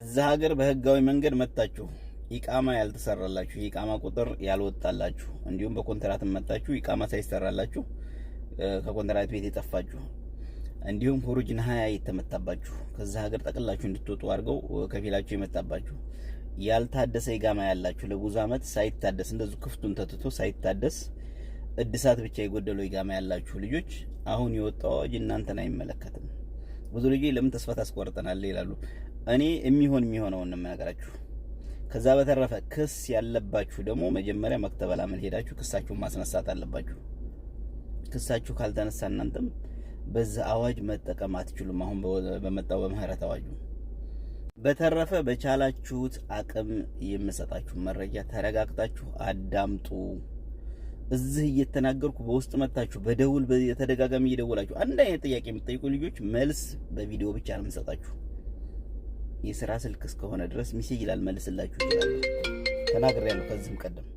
እዛ ሀገር በህጋዊ መንገድ መጣችሁ ኢቃማ ያልተሰራላችሁ ኢቃማ ቁጥር ያልወጣላችሁ እንዲሁም በኮንትራት መጣችሁ ኢቃማ ሳይሰራላችሁ ከኮንትራት ቤት የጠፋችሁ እንዲሁም ሁሩጅን 20 የተመታባችሁ ከዛ ሀገር ጠቅላችሁ እንድትወጡ አድርገው ከፊላችሁ የመጣባችሁ ያልታደሰ ኢቃማ ያላችሁ ለብዙ አመት ሳይታደስ እንደዚህ ክፍቱን ተትቶ ሳይታደስ እድሳት ብቻ የጎደለው ኢቃማ ያላችሁ ልጆች አሁን የወጣው አዋጅ እናንተን አይመለከትም። ብዙ ልጆች ለምን ተስፋ ታስቆርጠናል ይላሉ። እኔ የሚሆነውን ነው የምነግራችሁ። ከዛ በተረፈ ክስ ያለባችሁ ደግሞ መጀመሪያ መክተበል አመል ሄዳችሁ ክሳችሁን ማስነሳት አለባችሁ። ክሳችሁ ካልተነሳ እናንተም በዛ አዋጅ መጠቀም አትችሉም። አሁን በመጣው በምህረት አዋጁ። በተረፈ በቻላችሁት አቅም የምሰጣችሁ መረጃ ተረጋግጣችሁ አዳምጡ። እዚህ እየተናገርኩ በውስጥ መታችሁ በደውል በተደጋጋሚ እየደወላችሁ አንድ አይነት ጥያቄ የምትጠይቁ ልጆች መልስ በቪዲዮ ብቻ ነው የምሰጣችሁ። የሥራ ስልክ እስከሆነ ድረስ ሚሴጅ ላልመልስላችሁ ይችላል። ተናግሬያለሁ ከዚህም ቀደም